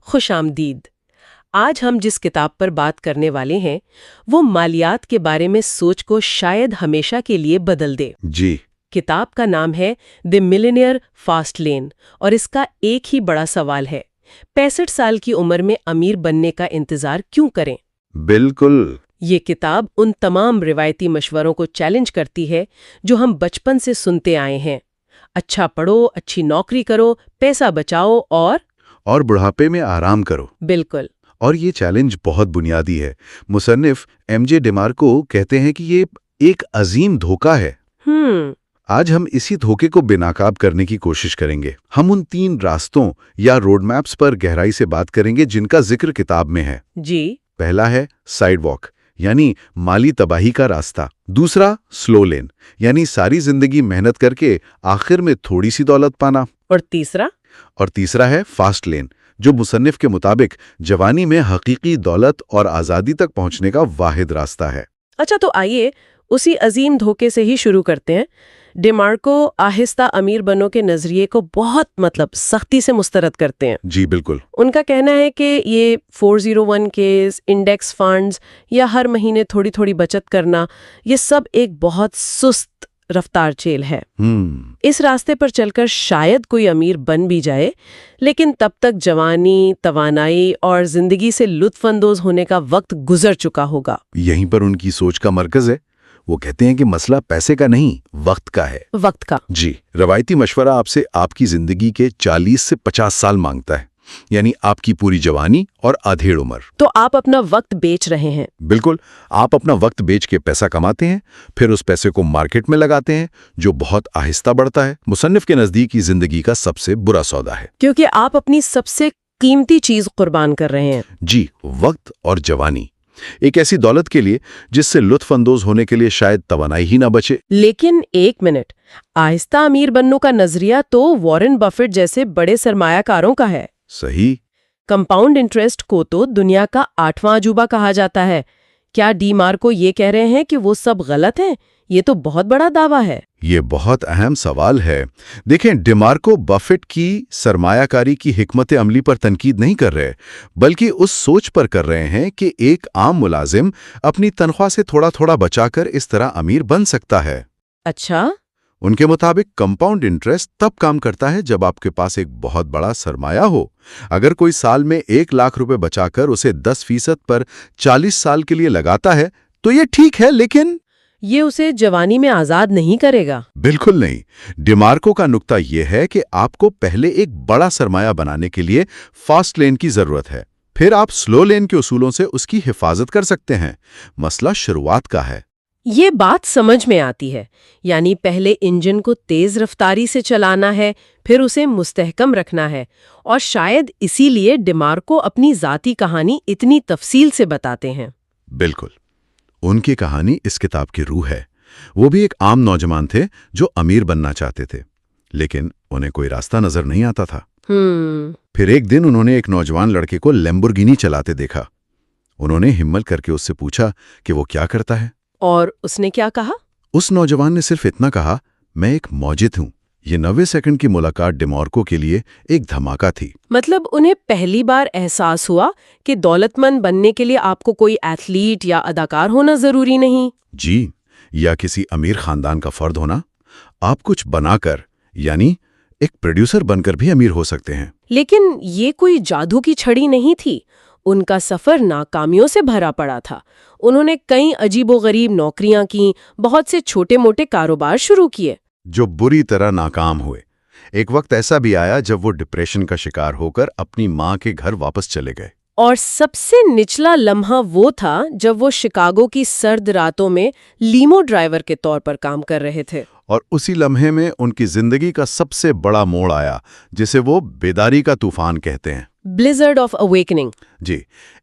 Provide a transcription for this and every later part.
خوش آمدید۔ آج ہم جس کتاب پر بات کرنے والے ہیں وہ مالیات کے بارے میں سوچ کو شاید ہمیشہ کے لیے بدل دے۔ جی۔ کتاب کا نام ہے دی ملینئر فاسٹ لین اور اس کا ایک ہی بڑا سوال ہے 65 سال کی عمر میں امیر بننے کا انتظار کیوں کریں؟ بالکل۔ یہ کتاب ان تمام روایتی مشوروں کو چیلنج کرتی ہے جو ہم بچپن سے سنتے آئے ہیں۔ اچھا پڑھو، اچھی نوکری کرو، پیسہ بچاؤ اور بڑھاپے میں آرام کرو۔ بالکل۔ اور یہ چیلنج بہت بنیادی ہے۔ مصنف ایم جے ڈیمارکو کہتے ہیں کہ یہ ایک عظیم دھوکہ ہے۔ آج ہم اسی دھوکے کو بے نقاب کرنے کی کوشش کریں گے۔ ہم ان 3 راستوں یا روڈ میپس پر گہرائی سے بات کریں گے جن کا ذکر کتاب میں ہے۔ جی۔ پہلا ہے سائیڈ واک، یعنی مالی تباہی کا راستہ۔ دوسرا سلو لین، یعنی ساری زندگی محنت کر کے آخر میں تھوڑی سی دولت پانا۔ اور تیسرا ہے فاسٹ لین، جو مصنف کے مطابق جوانی میں حقیقی دولت اور آزادی تک پہنچنے کا واحد راستہ ہے۔ اچھا، تو آئیے اسی عظیم دھوکے سے ہی شروع کرتے ہیں۔ ڈیمارکو آہستہ امیر بنو کے نظریے کو بہت سختی سے مسترد کرتے ہیں۔ جی بالکل۔ ان کا کہنا ہے کہ یہ 401 کیز، انڈیکس فنڈز یا ہر مہینے تھوڑی تھوڑی بچت کرنا، یہ سب ایک بہت سست رفتار چیل ہے۔ اس راستے پر چل کر شاید کوئی امیر بن بھی جائے، لیکن تب تک جوانی، توانائی اور زندگی سے لطف اندوز ہونے کا وقت گزر چکا ہوگا۔ یہیں پر ان کی سوچ کا مرکز ہے۔ وہ کہتے ہیں کہ مسئلہ پیسے کا نہیں، وقت کا ہے۔ وقت کا؟ جی۔ روایتی مشورہ آپ سے آپ کی زندگی کے 40 سے 50 سال مانگتا ہے، یعنی آپ کی پوری جوانی اور آدھیڑ عمر۔ تو آپ اپنا وقت بیچ رہے ہیں۔ بالکل۔ آپ اپنا وقت بیچ کے پیسہ کماتے ہیں، پھر اس پیسے کو مارکیٹ میں لگاتے ہیں جو بہت آہستہ بڑھتا ہے۔ مصنف کے نزدیک یہ زندگی کا سب سے برا سودا ہے، کیونکہ آپ اپنی سب سے قیمتی چیز قربان کر رہے ہیں۔ جی، وقت اور جوانی، ایک ایسی دولت کے لیے جس سے لطف اندوز ہونے کے لیے شاید توانائی ہی نہ بچے۔ لیکن ایک منٹ، آہستہ امیر بننے کا نظریہ تو وارن بفیٹ جیسے بڑے سرمایہ کاروں کا ہے۔ صحیح۔ کمپاؤنڈ انٹرسٹ کو تو دنیا کا 8واں عجوبہ کہا جاتا ہے۔ کیا ڈی مارکو یہ کہہ رہے ہیں کہ وہ سب غلط ہیں؟ یہ تو بہت بڑا دعویٰ ہے۔ یہ بہت اہم سوال ہے۔ دیکھیں، ڈیمارکو بفیٹ کی سرمایہ کاری کی حکمت عملی پر تنقید نہیں کر رہے، بلکہ اس سوچ پر کر رہے ہیں کہ ایک عام ملازم اپنی تنخواہ سے تھوڑا تھوڑا بچا کر اس طرح امیر بن سکتا ہے۔ اچھا۔ ان کے مطابق کمپاؤنڈ انٹرسٹ تب کام کرتا ہے جب آپ کے پاس ایک بہت بڑا سرمایہ ہو۔ اگر کوئی سال میں 1 لاکھ روپے بچا کر اسے 10% پر 40 سال کے لیے لگاتا ہے تو یہ ٹھیک ہے، لیکن یہ اسے جوانی میں آزاد نہیں کرے گا۔ بالکل نہیں۔ ڈیمارکو کا نقطہ یہ ہے کہ آپ کو پہلے ایک بڑا سرمایہ بنانے کے لیے فاسٹ لین کی ضرورت ہے، پھر آپ سلو لین کے اصولوں سے اس کی حفاظت کر سکتے ہیں۔ مسئلہ شروعات کا ہے۔ یہ بات سمجھ میں آتی ہے، یعنی پہلے انجن کو تیز رفتاری سے چلانا ہے، پھر اسے مستحکم رکھنا ہے، اور شاید اسی لیے ڈیمارکو اپنی ذاتی کہانی اتنی تفصیل سے بتاتے ہیں۔ بالکل۔ ان کی کہانی اس کتاب کی روح ہے۔ وہ بھی ایک عام نوجوان تھے جو امیر بننا چاہتے تھے، لیکن انہیں کوئی راستہ نظر نہیں آتا تھا۔ پھر ایک دن انہوں نے ایک نوجوان لڑکے کو لیمبورگینی چلاتے دیکھا۔ انہوں نے ہمت کر کے اس سے پوچھا کہ وہ کیا کرتا ہے، اور اس نے کیا کہا؟ اس نوجوان نے صرف اتنا کہا، میں ایک موجد ہوں۔ یہ 90 سیکنڈ کی ملاقات ڈیمارکو کے لیے ایک دھماکہ تھی۔ مطلب انہیں پہلی بار احساس ہوا کہ دولت مند بننے کے لیے آپ کو کوئی ایتھلیٹ یا اداکار ہونا ضروری نہیں۔ جی، یا کسی امیر خاندان کا فرد ہونا۔ آپ کچھ بنا کر، یعنی ایک پروڈیوسر بن کر بھی امیر ہو سکتے ہیں۔ لیکن یہ کوئی جادو کی چھڑی نہیں تھی۔ ان کا سفر ناکامیوں سے بھرا پڑا تھا۔ انہوں نے کئی عجیب و غریب نوکریاں کیں، بہت سے چھوٹے موٹے کاروبار شروع کیے جو بری طرح ناکام ہوئے۔ ایک وقت ایسا بھی آیا جب وہ ڈپریشن کا شکار ہو کر اپنی ماں کے گھر واپس چلے گئے۔ اور سب سے نچلا لمحہ وہ تھا جب وہ شکاگو کی سرد راتوں میں لیمو ڈرائیور کے طور پر کام کر رہے تھے۔ اور اسی لمحے میں ان کی زندگی کا سب سے بڑا موڑ آیا، جسے وہ بیداری کا طوفان کہتے ہیں۔ بلیزرڈ آف اویکننگ۔ جی،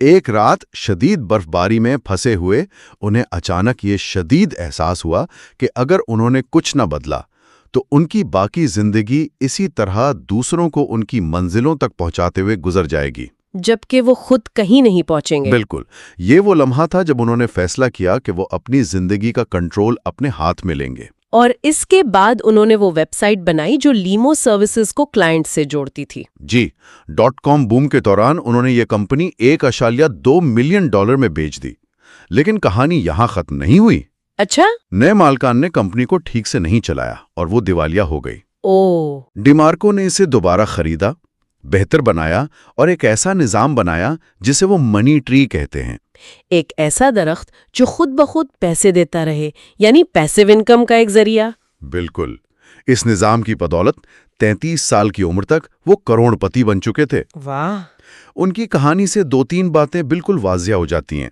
ایک رات شدید برف باری میں پھنسے ہوئے انہیں اچانک یہ شدید احساس ہوا کہ اگر انہوں نے کچھ نہ بدلا تو ان کی باقی زندگی اسی طرح دوسروں کو ان کی منزلوں تک پہنچاتے ہوئے گزر جائے گی، جبکہ وہ خود کہیں نہیں پہنچیں گے۔ بالکل۔ یہ وہ لمحہ تھا جب انہوں نے فیصلہ کیا کہ وہ اپنی زندگی کا کنٹرول اپنے ہاتھ میں لیں گے۔ اور اس کے بعد انہوں نے وہ ویب سائٹ بنائی جو لیمو سروسز کو کلائنٹ سے جوڑتی تھی۔ جی، .com بوم کے دوران انہوں نے یہ کمپنی $1.2 ملین میں بیچ دی۔ لیکن کہانی یہاں ختم نہیں ہوئی۔ اچھا؟ نئے مالکان نے کمپنی کو ٹھیک سے نہیں چلایا اور وہ دیوالیہ ہو گئی۔ ڈیمارکو نے اسے دوبارہ خریدا، بہتر بنایا اور ایک ایسا نظام بنایا جسے وہ منی ٹری کہتے ہیں۔ ایک ایسا درخت جو خود بخود پیسے دیتا رہے، یعنی پیسیو انکم کا ایک ذریعہ۔ بالکل۔ اس نظام کی بدولت 33 سال کی عمر تک وہ کروڑ پتی بن چکے تھے۔ واہ! ان کی کہانی سے 2-3 باتیں بالکل واضح ہو جاتی ہیں۔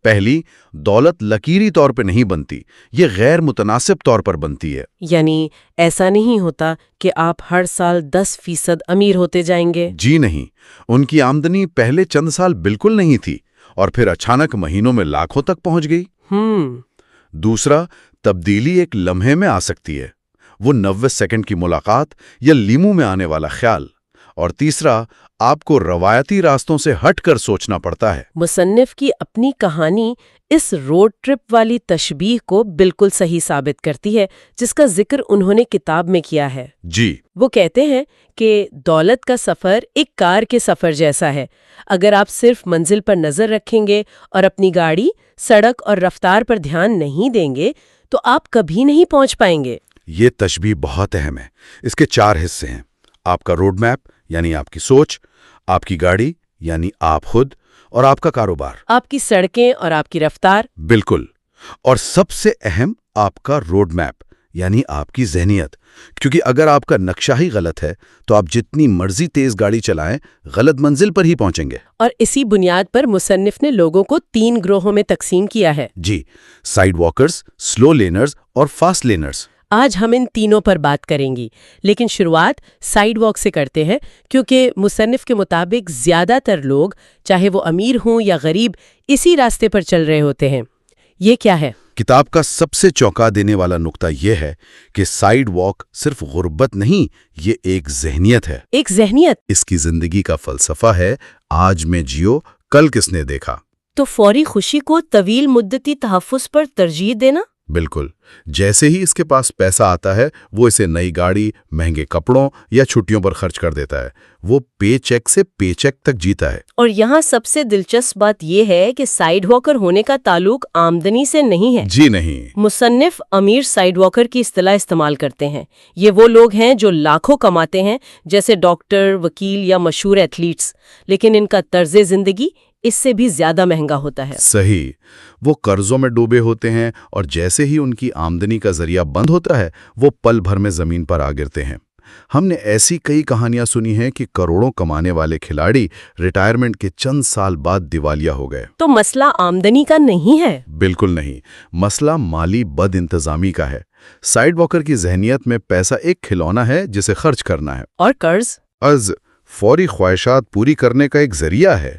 پہلی، دولت لکیری طور پہ نہیں بنتی، یہ غیر متناسب طور پر بنتی ہے۔ یعنی ایسا نہیں ہوتا کہ آپ ہر سال 10% امیر ہوتے جائیں گے۔ جی نہیں، ان کی آمدنی پہلے چند سال بالکل نہیں تھی اور پھر اچانک مہینوں میں لاکھوں تک پہنچ گئی۔ دوسرا، تبدیلی ایک لمحے میں آ سکتی ہے، وہ 90 سیکنڈ کی ملاقات یا لیمو میں آنے والا خیال۔ اور تیسرا، آپ کو روایتی راستوں سے ہٹ کر سوچنا پڑتا ہے۔ مصنف کی اپنی کہانی اس روڈ ٹرپ والی تشبیہ کو بالکل صحیح ثابت کرتی ہے جس کا ذکر انہوں نے کتاب میں کیا ہے۔ جی، وہ کہتے ہیں کہ دولت کا سفر ایک کار کے سفر جیسا ہے۔ اگر آپ صرف منزل پر نظر رکھیں گے اور اپنی گاڑی، سڑک اور رفتار پر دھیان نہیں دیں گے تو آپ کبھی نہیں پہنچ پائیں گے۔ یہ تشبیہ بہت اہم ہے۔ اس کے 4 حصے ہیں: آپ کا روڈ میپ یعنی آپ کی سوچ، آپ کی گاڑی یعنی آپ خود، اور آپ کا کاروبار، آپ کی سڑکیں اور آپ کی رفتار۔ بالکل۔ اور سب سے اہم، آپ کا روڈ میپ یعنی آپ کی ذہنیت، کیونکہ اگر آپ کا نقشہ ہی غلط ہے تو آپ جتنی مرضی تیز گاڑی چلائیں، غلط منزل پر ہی پہنچیں گے۔ اور اسی بنیاد پر مصنف نے لوگوں کو 3 گروہوں میں تقسیم کیا ہے۔ جی، سائیڈ واکرز، سلو لینرز اور فاسٹ لینرز۔ آج ہم ان تینوں پر بات کریں گی، لیکن شروعات سائیڈ واک سے کرتے ہیں کیونکہ مصنف کے مطابق زیادہ تر لوگ، چاہے وہ امیر ہوں یا غریب، اسی راستے پر چل رہے ہوتے ہیں۔ یہ کیا ہے؟ کتاب کا سب سے چونکا دینے والا نقطہ یہ ہے کہ سائیڈ واک صرف غربت نہیں، یہ ایک ذہنیت ہے۔ ایک ذہنیت؟ اس کی زندگی کا فلسفہ ہے، آج میں جیو، کل کس نے دیکھا۔ تو فوری خوشی کو طویل مدتی تحفظ پر ترجیح دینا؟ بالکل۔ جیسے ہی اس کے پاس پیسہ آتا ہے، وہ اسے نئی گاڑی، مہنگے کپڑوں یا چھٹیوں پر خرچ کر دیتا ہے۔ وہ پے چیک سے پے چیک تک جیتا ہے۔ اور یہاں سب سے دلچسپ بات یہ ہے کہ سائیڈ واکر ہونے کا تعلق آمدنی سے نہیں ہے۔ جی نہیں۔ مصنف امیر سائیڈ واکر کی اصطلاح استعمال کرتے ہیں۔ یہ وہ لوگ ہیں جو لاکھوں کماتے ہیں، جیسے ڈاکٹر، وکیل یا مشہور ایتھلیٹس، لیکن ان کا طرز زندگی اس سے بھی زیادہ مہنگا ہوتا ہے۔ صحیح۔ وہ قرضوں میں ڈوبے ہوتے ہیں اور جیسے ہی ان کی آمدنی کا ذریعہ بند ہوتا ہے، وہ پل بھر میں زمین پر آ گرتے ہیں۔ ہم نے ایسی کئی کہانیاں سنی ہیں کہ کروڑوں کمانے والے کھلاڑی ریٹائرمنٹ کے چند سال بعد دیوالیہ ہو گئے۔ تو مسئلہ آمدنی کا نہیں ہے؟ بالکل نہیں، مسئلہ مالی بد انتظامی کا ہے۔ سائیڈ واکر کی ذہنیت میں پیسہ ایک کھلونا ہے جسے خرچ کرنا ہے، اور قرض فوری خواہشات پوری کرنے کا ایک ذریعہ ہے۔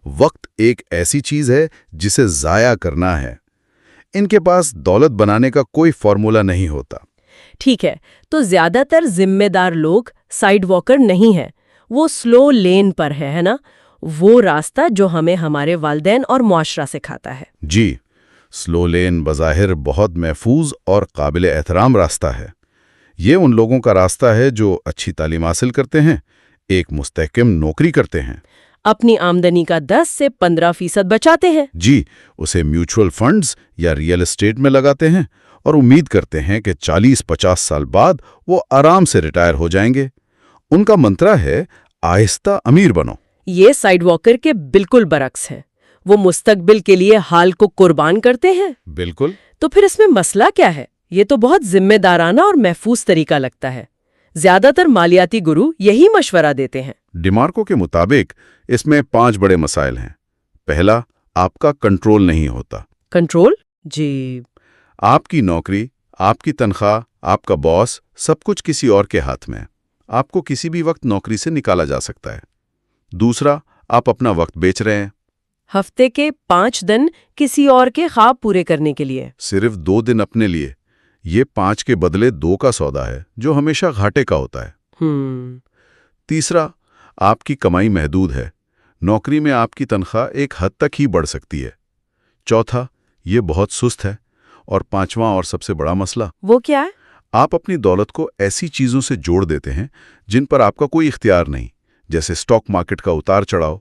وقت ایک ایسی چیز ہے جسے ضائع کرنا ہے۔ ان کے پاس دولت بنانے کا کوئی فارمولا نہیں ہوتا۔ ٹھیک ہے، تو زیادہ تر ذمہ دار لوگ سائیڈ واکر نہیں ہیں، وہ سلو لین پر ہے نا، وہ راستہ جو ہمیں ہمارے والدین اور معاشرہ سے کھاتا ہے۔ جی، سلو لین بظاہر بہت محفوظ اور قابل احترام راستہ ہے۔ یہ ان لوگوں کا راستہ ہے جو اچھی تعلیم حاصل کرتے ہیں، ایک مستحکم نوکری کرتے ہیں، اپنی آمدنی کا 10 سے 15% بچاتے ہیں۔ جی، اسے میوچول فنڈز یا ریئل اسٹیٹ میں لگاتے ہیں اور امید کرتے ہیں کہ 40-50 سال بعد وہ آرام سے ریٹائر ہو جائیں گے۔ ان کا منترا ہے، آہستہ امیر بنو۔ یہ سائیڈ واکر کے بالکل برعکس ہے، وہ مستقبل کے لیے حال کو قربان کرتے ہیں۔ بالکل۔ تو پھر اس میں مسئلہ کیا ہے؟ یہ تو بہت ذمہ دارانہ اور محفوظ طریقہ لگتا ہے۔ زیادہ تر مالیاتی گرو یہی مشورہ دیتے ہیں۔ ڈیمارکو کے مطابق اس میں 5 بڑے مسائل ہیں۔ پہلا، آپ کا کنٹرول نہیں ہوتا۔ کنٹرول؟ جی۔ آپ کی نوکری، آپ کی تنخواہ، آپ کا باس، سب کچھ کسی اور کے ہاتھ میں ہے۔ آپ کو کسی بھی وقت نوکری سے نکالا جا سکتا ہے۔ دوسرا، آپ اپنا وقت بیچ رہے ہیں۔ ہفتے کے 5 دن کسی اور کے خواب پورے کرنے کے لیے۔ صرف 2 دن اپنے لیے۔ یہ 5 کے بدلے 2 کا سودا ہے جو ہمیشہ گھاٹے کا ہوتا ہے۔ تیسرا، آپ کی کمائی محدود ہے۔ نوکری میں آپ کی تنخواہ ایک حد تک ہی بڑھ سکتی ہے۔ چوتھا، یہ بہت سست ہے اور پانچواں اور سب سے بڑا مسئلہ وہ کیا ہے؟ آپ اپنی دولت کو ایسی چیزوں سے جوڑ دیتے ہیں جن پر آپ کا کوئی اختیار نہیں، جیسے سٹاک مارکیٹ کا اتار چڑھاؤ۔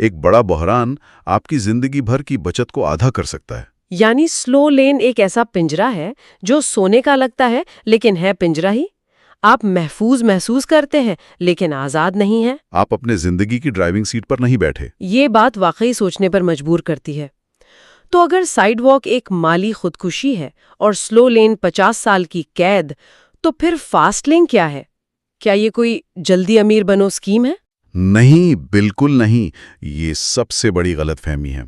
ایک بڑا بحران آپ کی زندگی بھر کی بچت کو آدھا کر سکتا ہے۔ یعنی سلو لین ایک ایسا پنجرا ہے جو سونے کا لگتا ہے لیکن ہے پنجرا ہی۔ آپ محفوظ محسوس کرتے ہیں لیکن آزاد نہیں ہیں۔ آپ اپنے زندگی کی ڈرائیونگ سیٹ پر نہیں بیٹھے۔ یہ بات واقعی سوچنے پر مجبور کرتی ہے۔ تو اگر سائیڈ واک ایک مالی خودکشی ہے اور سلو لین 50 سال کی قید، تو پھر فاسٹ لین کیا ہے؟ کیا یہ کوئی جلدی امیر بنو اسکیم ہے؟ نہیں، بالکل نہیں۔ یہ سب سے بڑی غلط فہمی ہے۔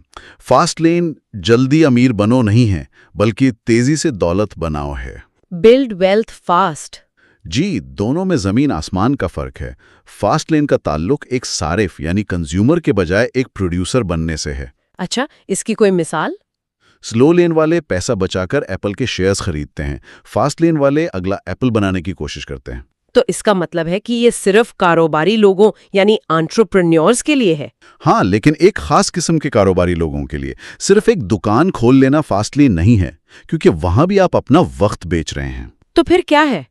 فاسٹ لین جلدی امیر بنو نہیں ہے، بلکہ تیزی سے دولت بناؤ ہے۔ Blood wealth fast. جی، دونوں میں زمین آسمان کا فرق ہے۔ فاسٹ لین کا تعلق ایک صارف یعنی کنزیومر کے بجائے ایک پروڈیوسر بننے سے ہے۔ اچھا، اس کی کوئی مثال؟ سلو لین والے پیسہ بچا کر ایپل کے شیئرز خریدتے ہیں، فاسٹ لین والے اگلا ایپل بنانے کی کوشش کرتے ہیں۔ تو اس کا مطلب ہے کہ یہ صرف کاروباری لوگوں یعنی انٹرپرینیورز کے لیے ہے؟ ہاں، لیکن ایک خاص قسم کے کاروباری لوگوں کے لیے۔ صرف ایک دکان کھول لینا فاسٹ لین نہیں ہے، کیونکہ وہاں بھی آپ اپنا وقت بیچ رہے ہیں۔ تو پھر کیا ہے؟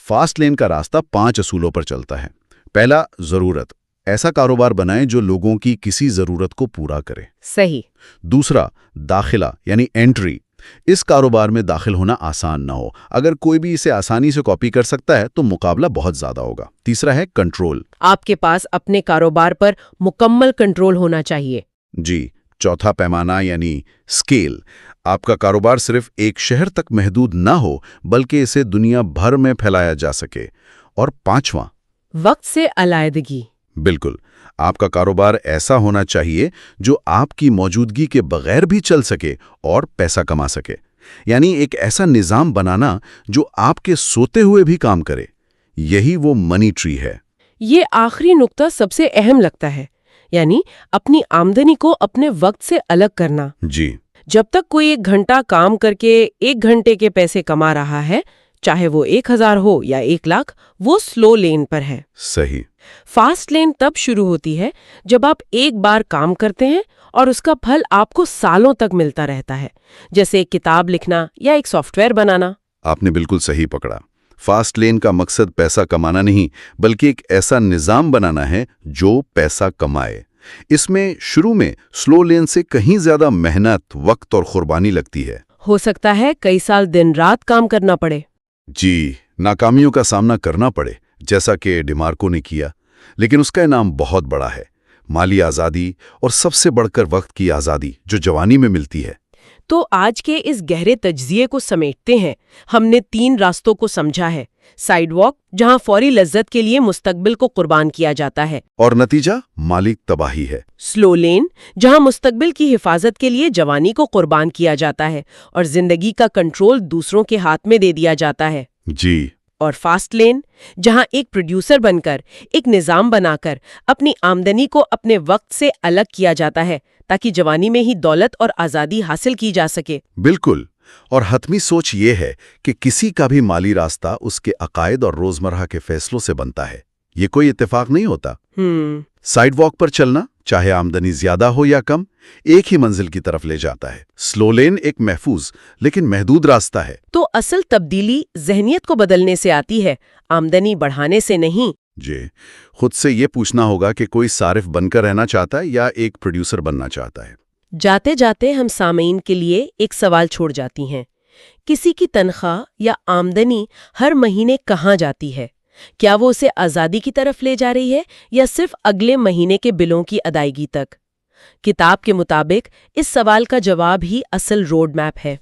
فاسٹ لین کا راستہ 5 اصولوں پر چلتا ہے۔ پہلا، ضرورت۔ ایسا کاروبار بنائیں جو لوگوں کی کسی ضرورت کو پورا کرے۔ صحیح۔ دوسرا، داخلہ یعنی انٹری۔ اس کاروبار میں داخل ہونا آسان نہ ہو۔ اگر کوئی بھی اسے آسانی سے کاپی کر سکتا ہے تو مقابلہ بہت زیادہ ہوگا۔ تیسرا ہے کنٹرول۔ آپ کے پاس اپنے کاروبار پر مکمل کنٹرول ہونا چاہیے۔ جی۔ چوتھا پیمانہ یعنی اسکیل۔ آپ کا کاروبار صرف ایک شہر تک محدود نہ ہو بلکہ اسے دنیا بھر میں پھیلایا جا سکے۔ اور پانچواں، وقت سے علیحدگی۔ بالکل، آپ کا کاروبار ایسا ہونا چاہیے جو آپ کی موجودگی کے بغیر بھی چل سکے اور پیسہ کما سکے۔ یعنی ایک ایسا نظام بنانا جو آپ کے سوتے ہوئے بھی کام کرے۔ یہی وہ منی ٹری ہے۔ یہ آخری نقطہ سب سے اہم لگتا ہے، یعنی اپنی آمدنی کو اپنے وقت سے الگ کرنا۔ جی۔ جب تک کوئی 1 گھنٹہ کام کر کے 1 گھنٹے کے پیسے کما رہا ہے، چاہے وہ 1000 ہو یا 1 لاکھ، وہ سلو لین پر ہے۔ صحیح۔ فاسٹ لین تب شروع ہوتی ہے جب آپ ایک بار کام کرتے ہیں اور اس کا پھل آپ کو سالوں تک ملتا رہتا ہے، جیسے ایک کتاب لکھنا یا ایک سافٹ ویئر بنانا۔ آپ نے بالکل صحیح پکڑا۔ فاسٹ لین کا مقصد پیسہ کمانا نہیں بلکہ ایک ایسا نظام بنانا ہے جو پیسہ کمائے۔ اس میں شروع میں سلو لین سے کہیں زیادہ محنت، وقت اور قربانی لگتی ہے۔ ہو سکتا ہے کئی سال دن رات کام کرنا پڑے۔ جی، ناکامیوں کا سامنا کرنا پڑے، جیسا کہ ڈیمارکو نے کیا، لیکن اس کا انعام بہت بڑا ہے، مالی آزادی اور سب سے بڑھ کر وقت کی آزادی جو جوانی میں ملتی ہے۔ تو آج کے اس گہرے تجزیے کو سمیٹتے ہیں۔ ہم نے 3 راستوں کو سمجھا ہے: سائیڈ واک، جہاں فوری لذت کے لیے مستقبل کو قربان کیا جاتا ہے، اور نتیجہ مالی تباہی ہے۔ سلو لین، جہاں مستقبل کی حفاظت کے لیے جوانی کو قربان کیا جاتا ہے اور زندگی کا کنٹرول دوسروں کے ہاتھ میں دے دیا جاتا ہے۔ جی۔ اور فاسٹ لین، جہاں ایک پروڈیوسر بن کر، ایک نظام بنا کر اپنی آمدنی کو اپنے وقت سے الگ کیا جاتا ہے تاکہ جوانی میں ہی دولت اور آزادی حاصل کی جا سکے۔ بالکل، اور حتمی سوچ یہ ہے کہ کسی کا بھی مالی راستہ اس کے عقائد اور روزمرہ کے فیصلوں سے بنتا ہے۔ یہ کوئی اتفاق نہیں ہوتا۔ سائیڈ واک پر چلنا، چاہے آمدنی زیادہ ہو یا کم، ایک ہی منزل کی طرف لے جاتا ہے۔ سلو لین ایک محفوظ لیکن محدود راستہ ہے۔ تو اصل تبدیلی ذہنیت کو بدلنے سے آتی ہے، آمدنی بڑھانے سے نہیں۔ جی، خود سے یہ پوچھنا ہوگا کہ کوئی صارف بن کر رہنا چاہتا ہے یا ایک پروڈیوسر بننا چاہتا ہے۔ جاتے جاتے ہم سامعین کے لیے ایک سوال چھوڑ جاتی ہیں۔ کسی کی تنخواہ یا آمدنی ہر مہینے کہاں جاتی ہے؟ کیا وہ اسے آزادی کی طرف لے جا رہی ہے یا صرف اگلے مہینے کے بلوں کی ادائیگی تک؟ کتاب کے مطابق اس سوال کا جواب ہی اصل روڈ میپ ہے۔